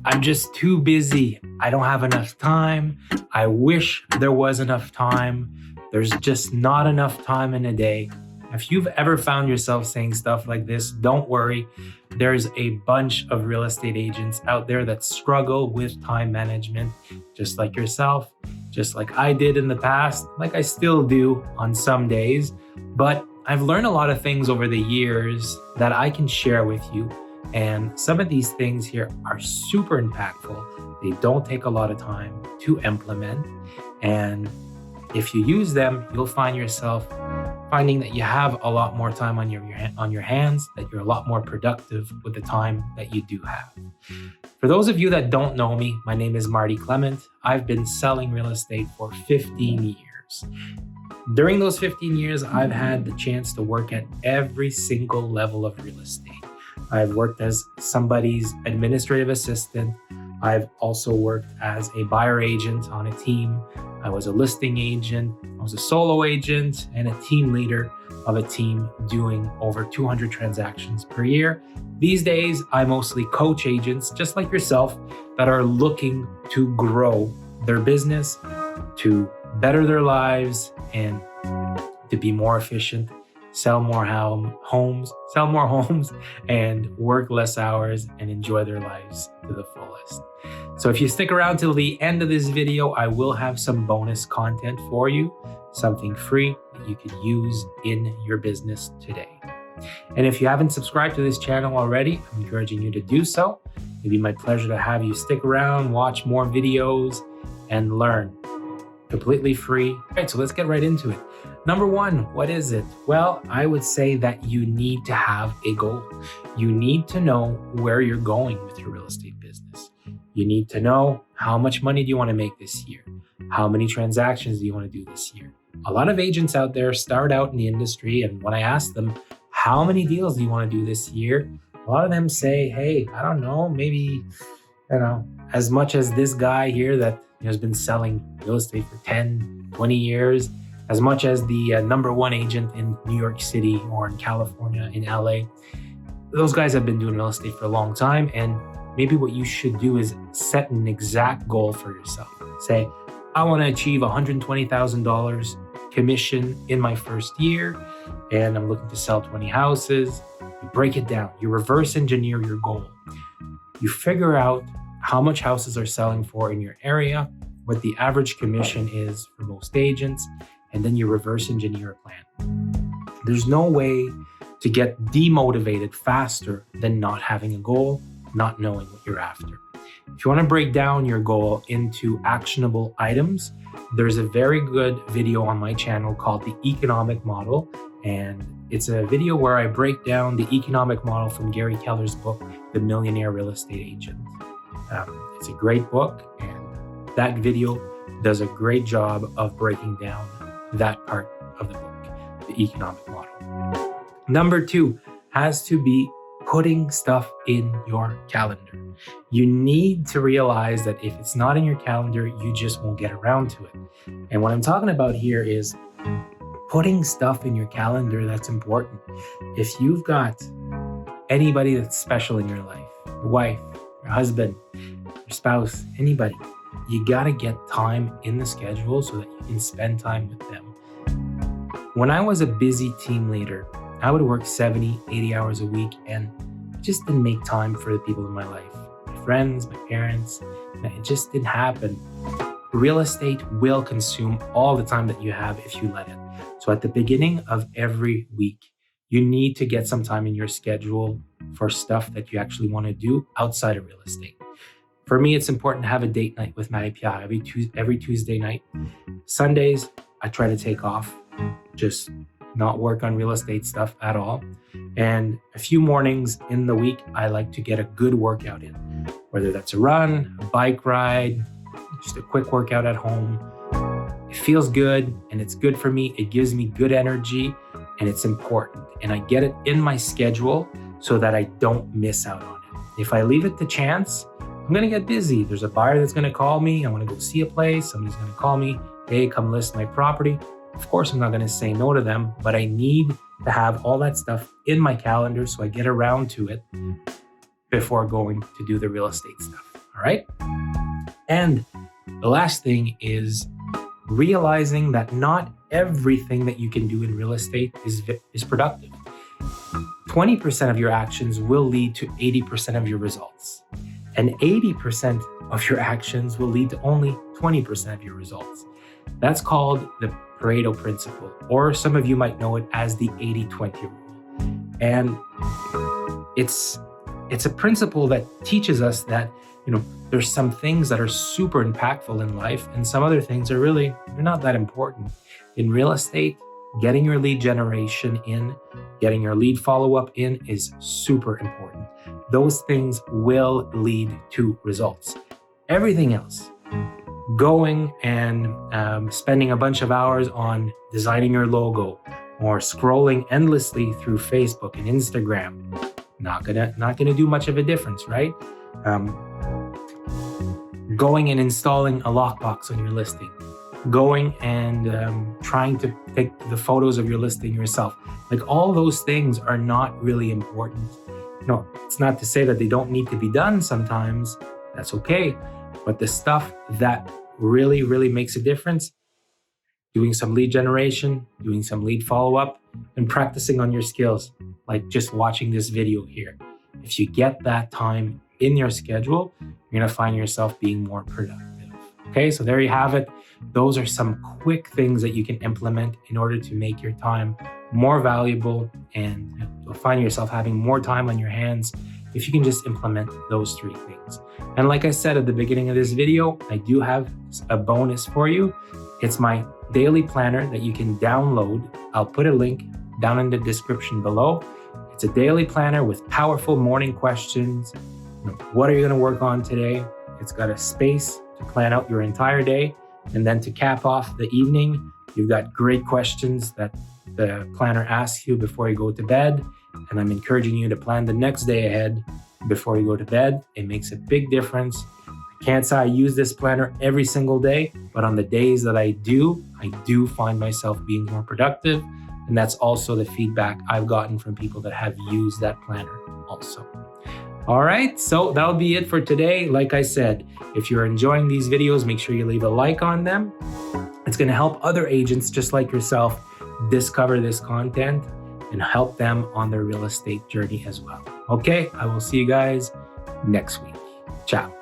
I'm just too busy. I don't have enough time. I wish there was enough time. There's just not enough time in a day. If you've ever found yourself saying stuff like this, don't worry. There's a bunch of real estate agents out there that struggle with time management, just like yourself, just like I did in the past, like I still do on some days. But I've learned a lot of things over the years that I can share with you. And some of these things here are super impactful. They don't take a lot of time to implement. And if you use them, you'll find yourself finding that you have a lot more time on your hands, that you're a lot more productive with the time that you do have. For those of you that don't know me, my name is Marty Clement. I've been selling real estate for 15 years. During those 15 years, I've had the chance to work at every single level of real estate. I've worked as somebody's administrative assistant. I've also worked as a buyer agent on a team. I was a listing agent. I was a solo agent and a team leader of a team doing over 200 transactions per year. These days, I mostly coach agents just like yourself that are looking to grow their business, to better their lives, and to be more efficient, sell more homes, and work less hours and enjoy their lives to the fullest. So if you stick around till the end of this video, I will have some bonus content for you, something free that you could use in your business today. And if you haven't subscribed to this channel already, I'm encouraging you to do so. It'd be my pleasure to have you stick around, watch more videos, and learn. Completely free. All right, so let's get right into it. Number one, what is it? Well, I would say that you need to have a goal. You need to know where you're going with your real estate business. You need to know how much money do you want to make this year? How many transactions do you want to do this year? A lot of agents out there start out in the industry, and when I ask them, how many deals do you want to do this year? A lot of them say, hey, I don't know, maybe, as much as this guy here that has been selling real estate for 10, 20 years, as much as the number one agent in New York City or in California, in LA. Those guys have been doing real estate for a long time, and maybe what you should do is set an exact goal for yourself. Say, I want to achieve $120,000 commission in my first year, and I'm looking to sell 20 houses. You break it down. You reverse engineer your goal. You figure out how much houses are selling for in your area, what the average commission is for most agents, and then you reverse engineer a plan. There's no way to get demotivated faster than not having a goal, not knowing what you're after. If you want to break down your goal into actionable items, there's a very good video on my channel called The Economic Model. And it's a video where I break down the economic model from Gary Keller's book, The Millionaire Real Estate Agent. It's a great book, and that video does a great job of breaking down that part of the book, the economic model. Number two has to be putting stuff in your calendar. You need to realize that if it's not in your calendar, you just won't get around to it. And what I'm talking about here is putting stuff in your calendar that's important. If you've got anybody that's special in your life, your wife, your husband, your spouse, anybody, you gotta get time in the schedule so that you can spend time with them. When I was a busy team leader, I would work 70, 80 hours a week, and I just didn't make time for the people in my life. My friends, my parents, it just didn't happen. Real estate will consume all the time that you have if you let it. So at the beginning of every week, you need to get some time in your schedule for stuff that you actually want to do outside of real estate. For me, it's important to have a date night with Marie-Pierre every Tuesday night. Sundays, I try to take off, just not work on real estate stuff at all. And a few mornings in the week, I like to get a good workout in, whether that's a run, a bike ride, just a quick workout at home. It feels good, and it's good for me. It gives me good energy, and it's important. And I get it in my schedule so that I don't miss out on it. If I leave it to chance, I'm going to get busy. There's a buyer that's going to call me. I want to go see a place. Somebody's going to call me. Hey, come list my property. Of course, I'm not going to say no to them, but I need to have all that stuff in my calendar so I get around to it before going to do the real estate stuff. All right. And the last thing is realizing that not everything that you can do in real estate is productive. 20% of your actions will lead to 80% of your results. And 80% of your actions will lead to only 20% of your results. That's called the Pareto Principle, or some of you might know it as the 80-20 rule. And it's a principle that teaches us that, there's some things that are super impactful in life and some other things are they're not that important. In real estate, getting your lead generation in, getting your lead follow-up in is super important. Those things will lead to results. Everything else, going and spending a bunch of hours on designing your logo or scrolling endlessly through Facebook and Instagram, not gonna do much of a difference, right? Going and installing a lockbox on your listing, going and trying to take the photos of your listing yourself. Like, all those things are not really important. No, it's not to say that they don't need to be done sometimes. That's okay. But the stuff that really, really makes a difference, doing some lead generation, doing some lead follow-up, and practicing on your skills, like just watching this video here. If you get that time in your schedule, you're gonna find yourself being more productive. Okay, so there you have it. Those are some quick things that you can implement in order to make your time more valuable, and you'll find yourself having more time on your hands if you can just implement those 3 things. And like I said at the beginning of this video, I do have a bonus for you. It's my daily planner that you can download. I'll put a link down in the description below. It's a daily planner with powerful morning questions. What are you going to work on today? It's got a space to plan out your entire day. And then to cap off the evening, you've got great questions that the planner asks you before you go to bed. And I'm encouraging you to plan the next day ahead before you go to bed. It makes a big difference. I can't say I use this planner every single day, but on the days that I do find myself being more productive. And that's also the feedback I've gotten from people that have used that planner also. All right, so that'll be it for today. Like I said, if you're enjoying these videos, make sure you leave a like on them. It's going to help other agents just like yourself discover this content and help them on their real estate journey as well. Okay, I will see you guys next week. Ciao.